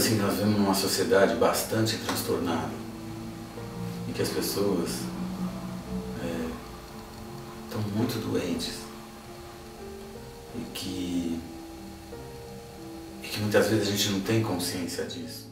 assim que nós vivemos numa sociedade bastante transtornada, em que as pessoas estão muito doentes e que muitas vezes a gente não tem consciência disso.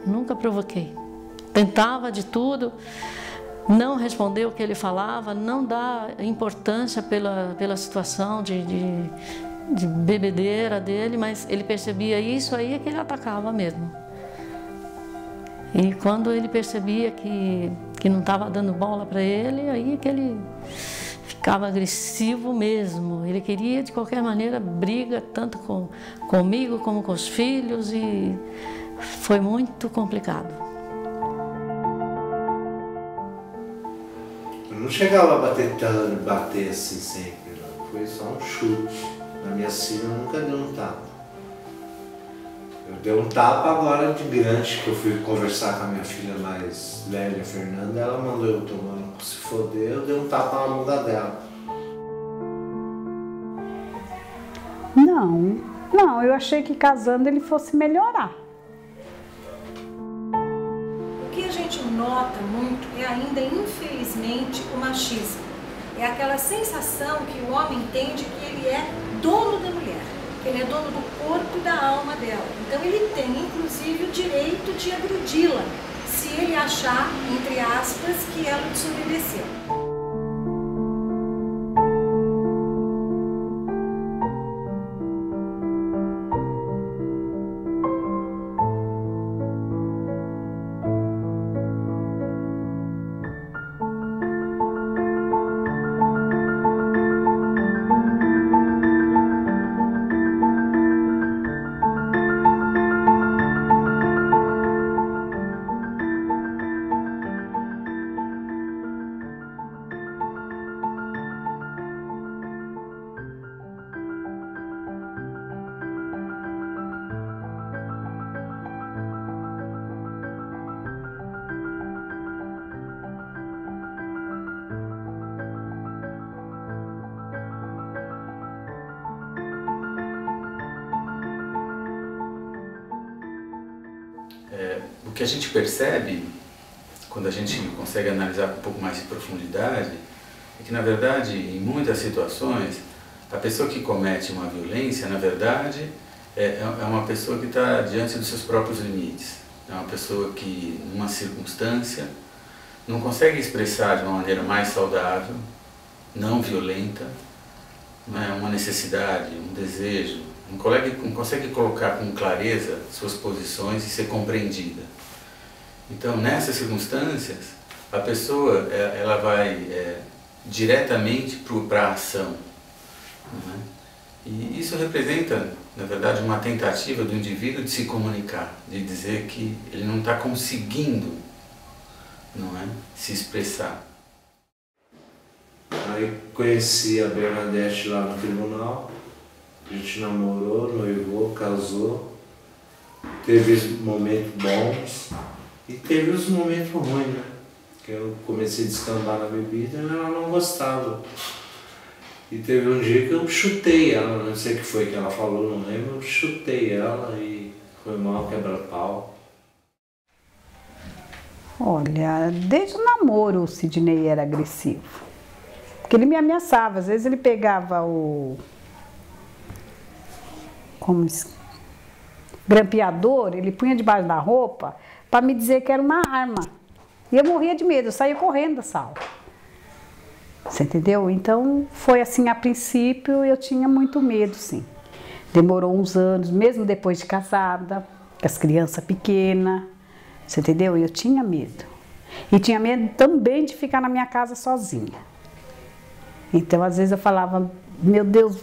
Nunca provoquei. Tentava de tudo, não responder o que ele falava, não dar importância pela situação de bebedeira dele, mas ele percebia isso, aí é que ele atacava mesmo. E quando ele percebia que não estava dando bola para ele, aí é que ele ficava agressivo mesmo. Ele queria, de qualquer maneira, briga, tanto comigo como com os filhos, e foi muito complicado. Eu não chegava a bater assim sempre, não. Foi só um chute. Na minha filha eu nunca dei um tapa. Eu dei um tapa agora de grande, que eu fui conversar com a minha filha mais velha, Fernanda, ela mandou eu tomar se foder, eu dei um tapa na bunda dela. Não, eu achei que casando ele fosse melhorar. O que a gente nota muito é ainda, infelizmente, o machismo. É aquela sensação que o homem tem de que ele é dono da mulher, que ele é dono do corpo e da alma dela. Então ele tem, inclusive, o direito de agredi-la, se ele achar, entre aspas, que ela desobedeceu. O que a gente percebe, quando a gente consegue analisar com um pouco mais de profundidade, é que, na verdade, em muitas situações, a pessoa que comete uma violência, na verdade, é uma pessoa que está diante dos seus próprios limites. É uma pessoa que, numa circunstância, não consegue expressar de uma maneira mais saudável, não violenta, uma necessidade, um desejo, não consegue colocar com clareza suas posições e ser compreendida. Então, nessas circunstâncias, a pessoa ela vai diretamente para a ação. E isso representa, na verdade, uma tentativa do indivíduo de se comunicar, de dizer que ele não está conseguindo, se expressar. Aí conheci a Bernadette lá no tribunal, a gente namorou, noivou, casou, teve os momentos bons e teve os momentos ruins, né? Que eu comecei a descambar na bebida e ela não gostava. E teve um dia que eu chutei ela, não sei o que foi que ela falou, não lembro, eu chutei ela e foi mal, quebra-pau. Olha, desde o namoro o Sidney era agressivo. Porque ele me ameaçava, às vezes ele pegava o grampeador, ele punha debaixo da roupa para me dizer que era uma arma. E eu morria de medo, eu saía correndo da sala. Você entendeu? Então foi assim, a princípio eu tinha muito medo, sim. Demorou uns anos, mesmo depois de casada, com as crianças pequenas, você entendeu? Eu tinha medo. E tinha medo também de ficar na minha casa sozinha. Então, às vezes eu falava, meu Deus,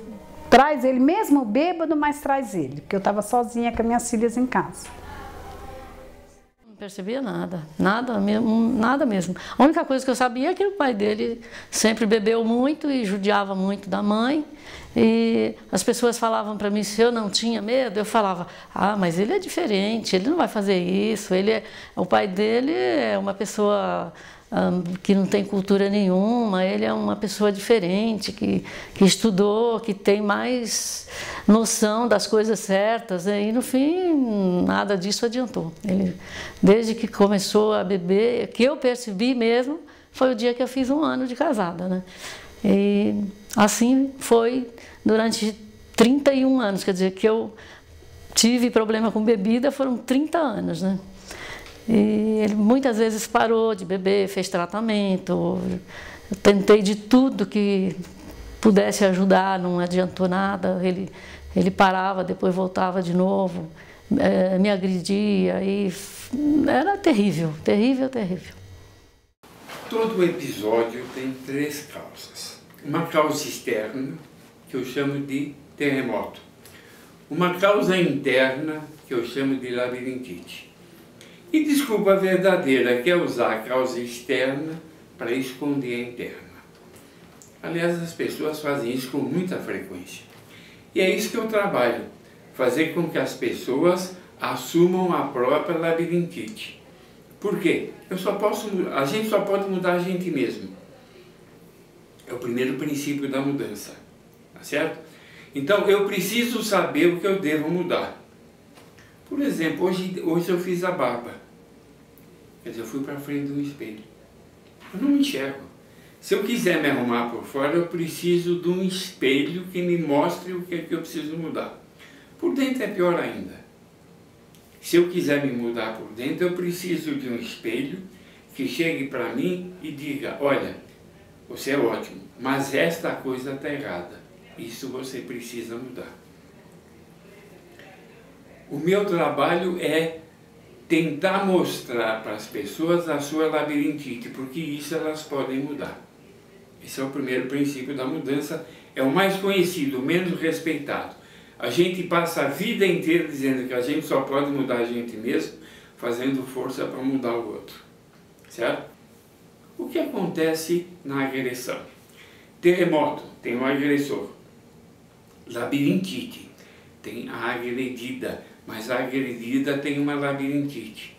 traz ele, mesmo bêbado, mas traz ele. Porque eu estava sozinha com as minhas filhas em casa. percebia nada, nada mesmo, nada mesmo. A única coisa que eu sabia é que o pai dele sempre bebeu muito e judiava muito da mãe. E as pessoas falavam para mim se eu não tinha medo, eu falava, ah, mas ele é diferente, ele não vai fazer isso, o pai dele é uma pessoa que não tem cultura nenhuma, ele é uma pessoa diferente, que estudou, que tem mais noção das coisas certas, e no fim nada disso adiantou. Ele, desde que começou a beber, que eu percebi mesmo, foi o dia que eu fiz 1 ano de casada, né? E assim foi durante 31 anos, quer dizer, que eu tive problema com bebida, foram 30 anos, né? E ele muitas vezes parou de beber, fez tratamento, eu tentei de tudo que pudesse ajudar, não adiantou nada, ele parava, depois voltava de novo, me agredia, e era terrível, terrível, terrível. Todo episódio tem 3 causas. Uma causa externa, que eu chamo de terremoto. Uma causa interna, que eu chamo de labirintite. E desculpa verdadeira, que é usar a causa externa para esconder a interna. Aliás, as pessoas fazem isso com muita frequência. E é isso que eu trabalho, fazer com que as pessoas assumam a própria labirintite. Por quê? A gente só pode mudar a gente mesmo. É o primeiro princípio da mudança, tá certo? Então, eu preciso saber o que eu devo mudar. Por exemplo, hoje eu fiz a barba. Quer dizer, eu fui para frente do espelho. Eu não me enxergo. Se eu quiser me arrumar por fora, eu preciso de um espelho que me mostre o que eu preciso mudar. Por dentro é pior ainda. Se eu quiser me mudar por dentro, eu preciso de um espelho que chegue para mim e diga, olha, você é ótimo, mas esta coisa está errada. Isso você precisa mudar. O meu trabalho é tentar mostrar para as pessoas a sua labirintite, porque isso elas podem mudar. Esse é o primeiro princípio da mudança, é o mais conhecido, o menos respeitado. A gente passa a vida inteira dizendo que a gente só pode mudar a gente mesmo, fazendo força para mudar o outro. Certo? O que acontece na agressão? Terremoto, tem o agressor. Labirintite, tem a agredida, mas a agredida tem uma labirintite.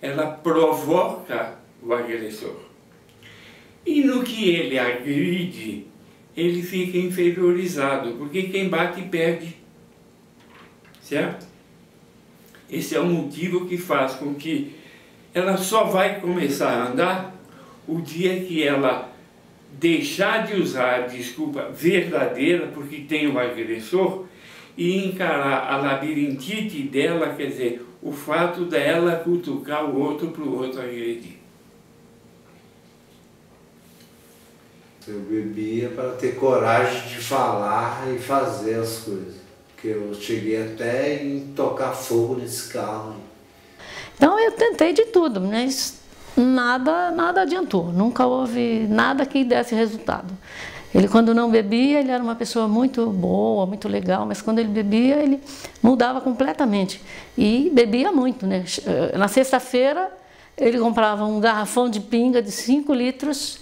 Ela provoca o agressor. E no que ele agride, ele fica inferiorizado, porque quem bate perde. Certo? Esse é o motivo que faz com que ela só vai começar a andar o dia que ela deixar de usar a desculpa verdadeira, porque tem o agressor, e encarar a labirintite dela, quer dizer, o fato dela cutucar o outro para o outro agredir. Eu bebia para ter coragem de falar e fazer as coisas. Porque eu cheguei até em tocar fogo nesse carro. Então eu tentei de tudo, mas nada adiantou. Nunca houve nada que desse resultado. Ele, quando não bebia, ele era uma pessoa muito boa, muito legal, mas quando ele bebia, ele mudava completamente. E bebia muito, né? Na sexta-feira, ele comprava um garrafão de pinga de 5 litros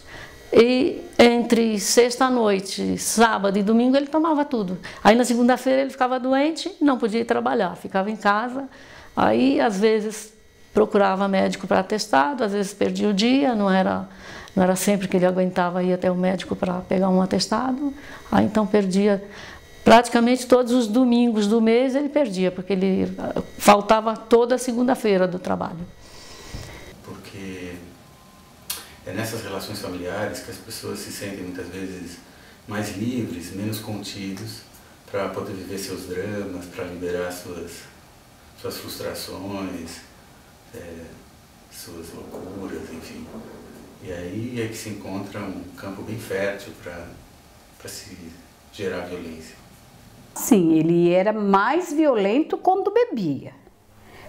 e entre sexta-noite, sábado e domingo, ele tomava tudo. Aí na segunda-feira ele ficava doente, não podia ir trabalhar, ficava em casa. Aí, às vezes, procurava médico para atestado, às vezes perdia o dia, não era sempre que ele aguentava ir até o médico para pegar um atestado. Aí então perdia, praticamente todos os domingos do mês ele perdia, porque ele faltava toda segunda-feira do trabalho. Porque é nessas relações familiares que as pessoas se sentem muitas vezes mais livres, menos contidos, para poder viver seus dramas, para liberar suas frustrações, suas loucuras, enfim. E aí é que se encontra um campo bem fértil para se gerar violência. Sim, ele era mais violento quando bebia.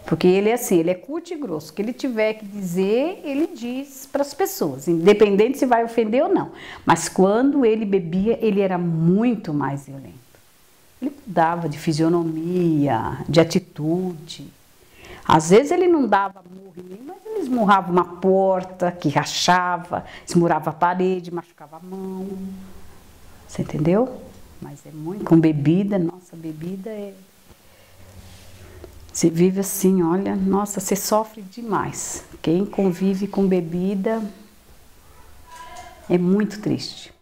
Porque ele é assim, ele é curto e grosso. O que ele tiver que dizer, ele diz para as pessoas, independente se vai ofender ou não. Mas quando ele bebia, ele era muito mais violento. Ele mudava de fisionomia, de atitude. Às vezes ele não dava murro em mim, mas ele esmurrava uma porta que rachava, esmurrava a parede, machucava a mão. Você entendeu? Mas é muito. Com bebida, nossa, bebida é. Você vive assim, olha, nossa, você sofre demais. Quem convive com bebida é muito triste.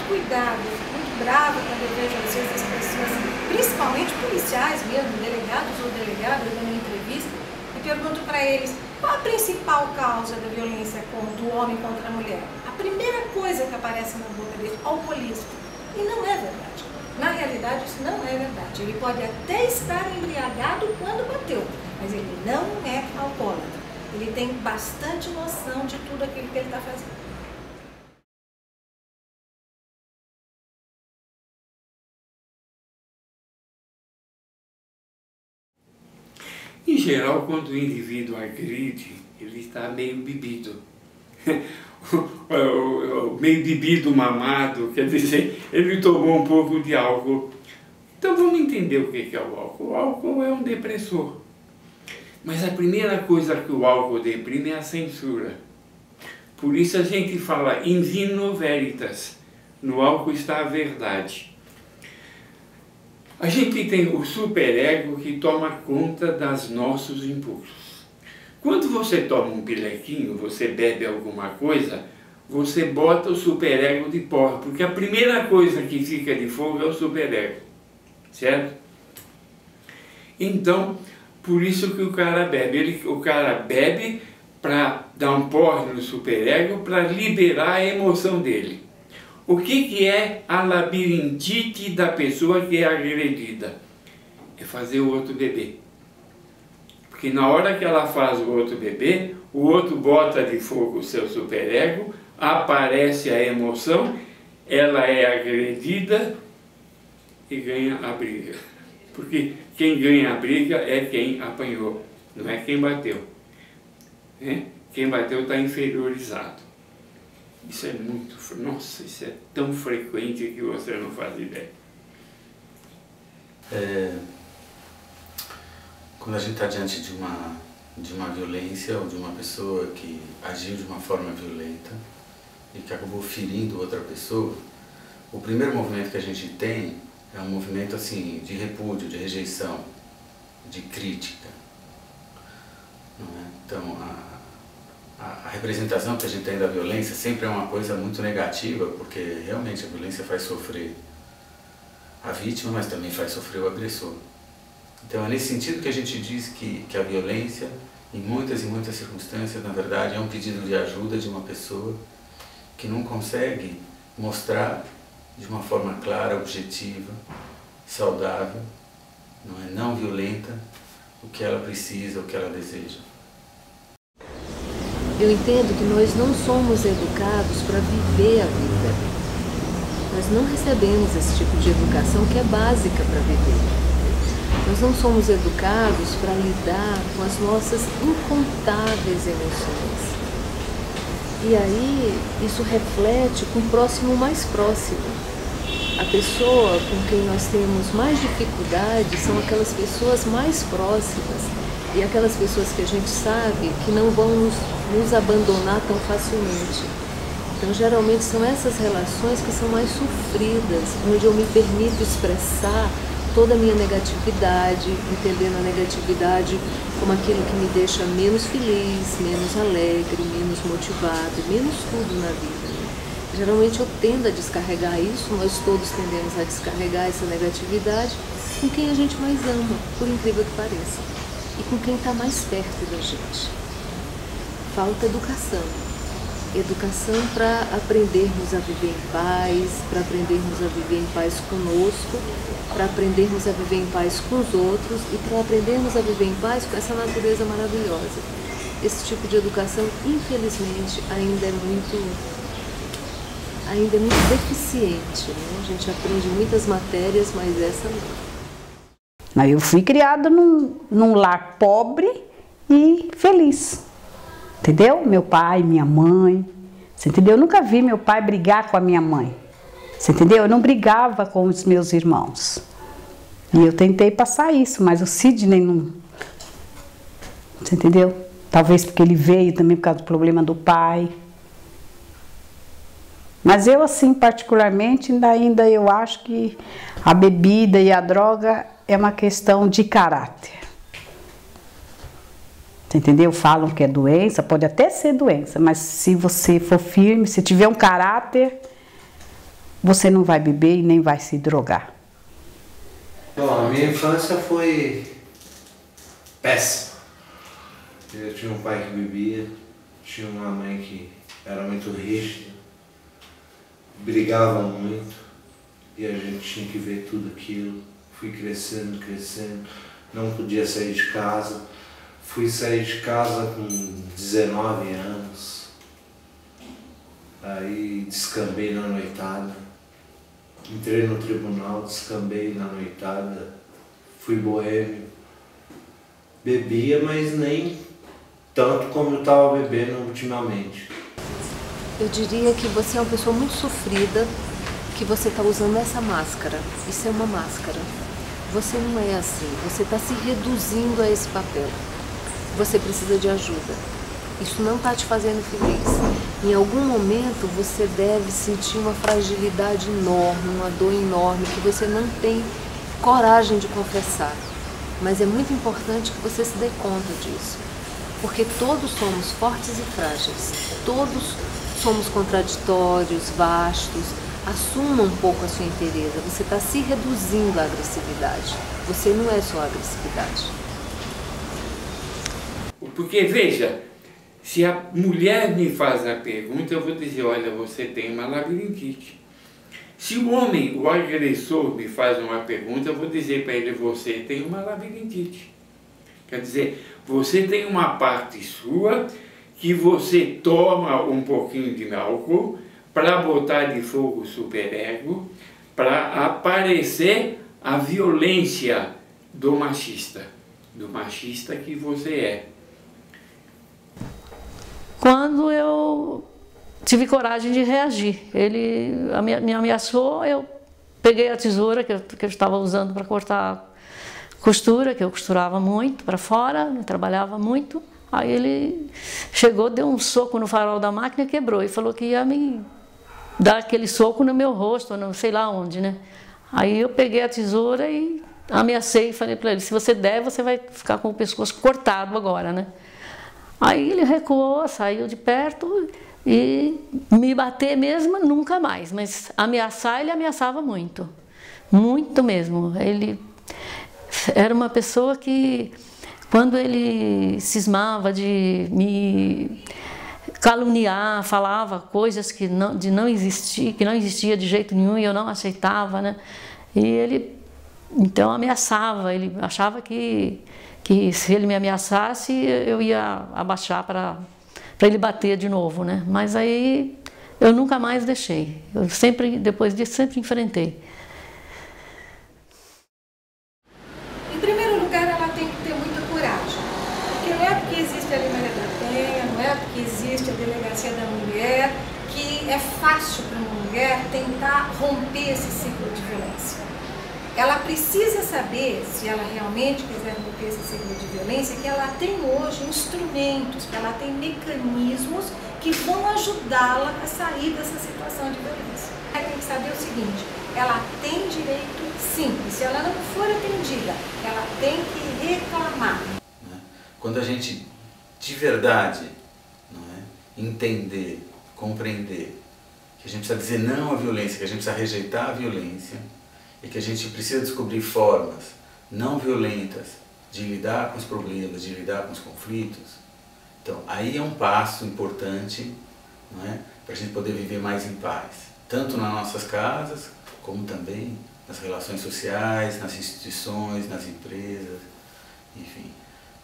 Cuidado, muito brava quando eu vejo às vezes as pessoas, principalmente policiais mesmo, delegados ou delegadas, dando entrevista, e pergunto para eles qual a principal causa da violência do homem contra a mulher. A primeira coisa que aparece na boca deles, alcoolismo. E não é verdade. Na realidade, isso não é verdade. Ele pode até estar embriagado quando bateu, mas ele não é alcoólatra. Ele tem bastante noção de tudo aquilo que ele está fazendo. Em geral, quando o indivíduo agride, ele está meio bebido. Meio bebido, mamado, quer dizer, ele tomou um pouco de álcool. Então vamos entender o que é o álcool. O álcool é um depressor. Mas a primeira coisa que o álcool deprime é a censura. Por isso a gente fala in vino veritas. No álcool está a verdade. A gente tem o superego que toma conta dos nossos impulsos. Quando você toma um pilequinho, você bebe alguma coisa, você bota o superego de porra, porque a primeira coisa que fica de fogo é o superego, certo? Então, por isso que o cara bebe. O cara bebe para dar um porre no superego, para liberar a emoção dele. O que é a labirintite da pessoa que é agredida? É fazer o outro beber. Porque na hora que ela faz o outro beber, o outro bota de fogo o seu superego, aparece a emoção, ela é agredida e ganha a briga. Porque quem ganha a briga é quem apanhou, não é quem bateu. Quem bateu está inferiorizado. Isso é muito, nossa, isso é tão frequente que você não faz ideia. Quando a gente está diante de uma violência ou de uma pessoa que agiu de uma forma violenta e que acabou ferindo outra pessoa, o primeiro movimento que a gente tem é um movimento assim de repúdio, de rejeição, de crítica. Não é? Então, a representação que a gente tem da violência sempre é uma coisa muito negativa, porque realmente a violência faz sofrer a vítima, mas também faz sofrer o agressor. Então é nesse sentido que a gente diz que a violência, em muitas e muitas circunstâncias, na verdade, é um pedido de ajuda de uma pessoa que não consegue mostrar de uma forma clara, objetiva, saudável, não violenta, o que ela precisa, o que ela deseja. Eu entendo que nós não somos educados para viver a vida. Nós não recebemos esse tipo de educação que é básica para viver. Nós não somos educados para lidar com as nossas incontáveis emoções. E aí, isso reflete com o próximo mais próximo. A pessoa com quem nós temos mais dificuldade são aquelas pessoas mais próximas e aquelas pessoas que a gente sabe que não vão nos abandonar tão facilmente. Então, geralmente são essas relações que são mais sofridas, onde eu me permito expressar toda a minha negatividade, entendendo a negatividade como aquilo que me deixa menos feliz, menos alegre, menos motivado, menos tudo na vida. Geralmente eu tendo a descarregar isso, nós todos tendemos a descarregar essa negatividade com quem a gente mais ama, por incrível que pareça, e com quem está mais perto da gente. Falta educação. Educação para aprendermos a viver em paz, para aprendermos a viver em paz conosco, para aprendermos a viver em paz com os outros e para aprendermos a viver em paz com essa natureza maravilhosa. Esse tipo de educação, infelizmente, ainda é muito deficiente, né? A gente aprende muitas matérias, mas essa não. Eu fui criada num lar pobre e feliz. Entendeu? Meu pai, minha mãe, Você entendeu? Eu nunca vi meu pai brigar com a minha mãe. Você entendeu? Eu não brigava com os meus irmãos. E eu tentei passar isso, mas o Sidney não... Você entendeu? Talvez porque ele veio também por causa do problema do pai. Mas eu, assim, particularmente, ainda eu acho que a bebida e a droga é uma questão de caráter. Você entendeu? Falam que é doença, pode até ser doença, mas se você for firme, se tiver um caráter, você não vai beber e nem vai se drogar. Bom, a minha infância foi péssima. Eu tinha um pai que bebia, tinha uma mãe que era muito rígida, brigava muito e a gente tinha que ver tudo aquilo. Fui crescendo, não podia sair de casa. Fui sair de casa com 19 anos, aí descambei na noitada, entrei no tribunal, descambei na noitada, fui boêmio, bebia, mas nem tanto como eu estava bebendo ultimamente. Eu diria que você é uma pessoa muito sofrida, que você está usando essa máscara. Isso é uma máscara. Você não é assim, você está se reduzindo a esse papel. Você precisa de ajuda. Isso não está te fazendo feliz. Em algum momento você deve sentir uma fragilidade enorme, uma dor enorme que você não tem coragem de confessar. Mas é muito importante que você se dê conta disso. Porque todos somos fortes e frágeis. Todos somos contraditórios, vastos. Assuma um pouco a sua inteireza. Você está se reduzindo à agressividade. Você não é só agressividade. Porque, veja, se a mulher me faz a pergunta, eu vou dizer, olha, você tem uma labirintite. Se o homem, o agressor, me faz uma pergunta, eu vou dizer para ele, você tem uma labirintite. Quer dizer, você tem uma parte sua que você toma um pouquinho de álcool para botar de fogo o superego, para aparecer a violência do machista que você é. Quando eu tive coragem de reagir, ele me ameaçou, eu peguei a tesoura que eu estava usando para cortar costura, que eu costurava muito para fora, trabalhava muito. Aí ele chegou, deu um soco no farol da máquina e quebrou. E falou que ia me dar aquele soco no meu rosto, não sei lá onde, né? Aí eu peguei a tesoura e ameacei e falei para ele, se você der, você vai ficar com o pescoço cortado agora, né? Aí ele recuou, saiu de perto e me bater mesmo, nunca mais. Mas ameaçar, ele ameaçava muito. Muito mesmo. Ele era uma pessoa que, quando ele cismava de me caluniar, falava coisas que não existia de jeito nenhum e eu não aceitava, né? E ele, então, ameaçava, ele achava que se ele me ameaçasse, eu ia abaixar para ele bater de novo, né? Mas aí eu nunca mais deixei. Eu sempre, depois disso, sempre enfrentei. Em primeiro lugar, ela tem que ter muita coragem. Porque não é porque existe a Lei Maria da Penha, não é porque existe a Delegacia da Mulher, que é fácil para uma mulher tentar romper esse ciclo de violência. Ela precisa saber, se ela realmente quiser romper esse ciclo de violência, que ela tem hoje instrumentos, que ela tem mecanismos que vão ajudá-la a sair dessa situação de violência. Ela tem que saber o seguinte, ela tem direito sim, e se ela não for atendida, ela tem que reclamar. Quando a gente, de verdade, não é, entender, compreender que a gente precisa dizer não à violência, que a gente precisa rejeitar a violência, e que a gente precisa descobrir formas não violentas de lidar com os problemas, de lidar com os conflitos. Então, aí é um passo importante, não é, para a gente poder viver mais em paz, tanto nas nossas casas, como também nas relações sociais, nas instituições, nas empresas, enfim.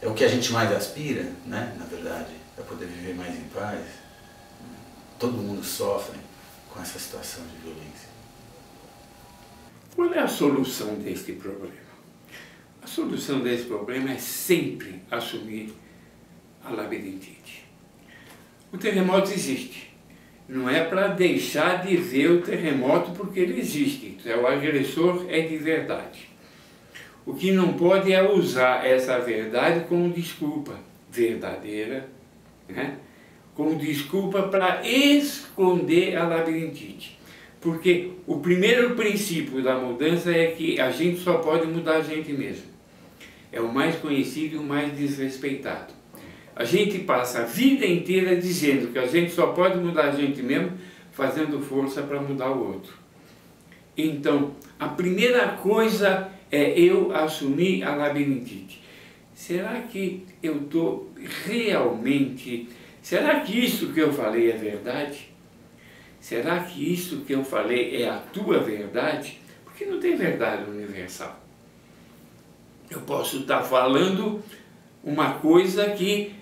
É o que a gente mais aspira, né, na verdade, é poder viver mais em paz. Todo mundo sofre com essa situação de violência. Qual é a solução deste problema? A solução desse problema é sempre assumir a labirintite. O terremoto existe. não é para deixar de ver o terremoto porque ele existe. O agressor é de verdade. O que não pode é usar essa verdade como desculpa verdadeira, né? Como desculpa para esconder a labirintite. Porque o primeiro princípio da mudança é que a gente só pode mudar a gente mesmo. É o mais conhecido e o mais desrespeitado. A gente passa a vida inteira dizendo que a gente só pode mudar a gente mesmo fazendo força para mudar o outro. Então, a primeira coisa é eu assumir a labirintite. Será que eu estou realmente... Será que isso que eu falei é verdade? Será que isso que eu falei é a tua verdade? Porque não tem verdade universal. Eu posso estar falando uma coisa que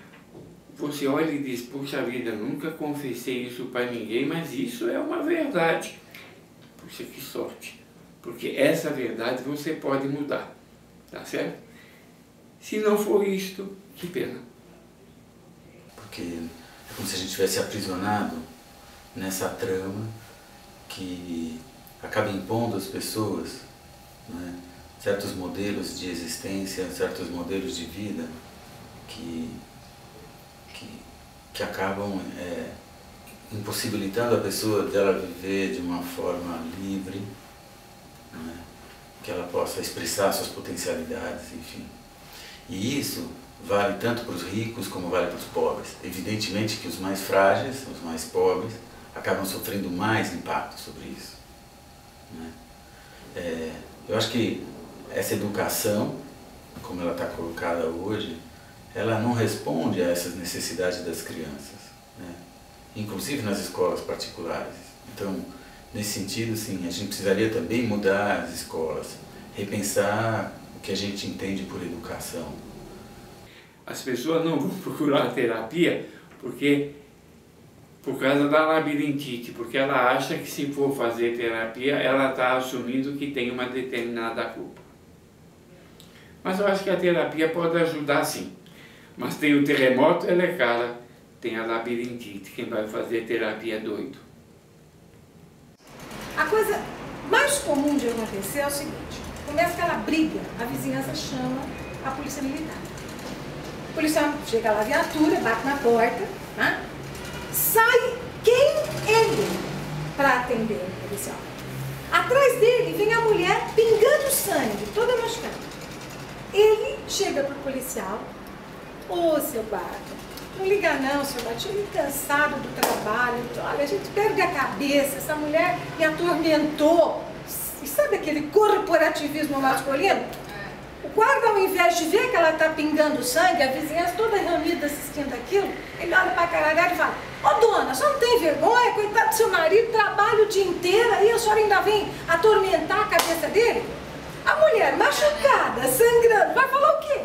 você olha e diz, puxa vida, eu nunca confessei isso para ninguém, mas isso é uma verdade. Puxa, que sorte. Porque essa verdade você pode mudar, tá certo? Se não for isto, que pena. Porque é como se a gente tivesse aprisionado nessa trama que acaba impondo às pessoas, né, certos modelos de existência, certos modelos de vida que acabam impossibilitando a pessoa dela viver de uma forma livre, né, que ela possa expressar suas potencialidades, enfim. E isso vale tanto para os ricos como vale para os pobres. Evidentemente que os mais frágeis, os mais pobres, acabam sofrendo mais impacto sobre isso, né? Eu acho que essa educação, como ela está colocada hoje, ela não responde a essas necessidades das crianças, né? Inclusive nas escolas particulares. Então, nesse sentido, sim, a gente precisaria também mudar as escolas, repensar o que a gente entende por educação. As pessoas não vão procurar terapia por causa da labirintite, porque ela acha que se for fazer terapia, ela está assumindo que tem uma determinada culpa. Mas eu acho que a terapia pode ajudar sim. Mas tem o terremoto, ela é cara, tem a labirintite, quem vai fazer terapia é doido. A coisa mais comum de acontecer é o seguinte, começa aquela briga, a vizinhança chama a polícia militar. O policial chega lá, a viatura, bate na porta, né? Sai quem? Ele, para atender o policial. Atrás dele vem a mulher pingando sangue, toda machucada. Ele chega para o policial, ô seu Bato, não liga não, seu Bato, estou muito cansado do trabalho, olha, a gente perde a cabeça, essa mulher me atormentou. E sabe aquele corporativismo masculino? O guarda, ao invés de ver que ela está pingando sangue, a vizinhança toda reunida assistindo aquilo, ele olha para a cara e fala, ô dona, só não tem vergonha, coitado do seu marido, trabalha o dia inteiro e a senhora ainda vem atormentar a cabeça dele? A mulher machucada, sangrando, vai falar o quê?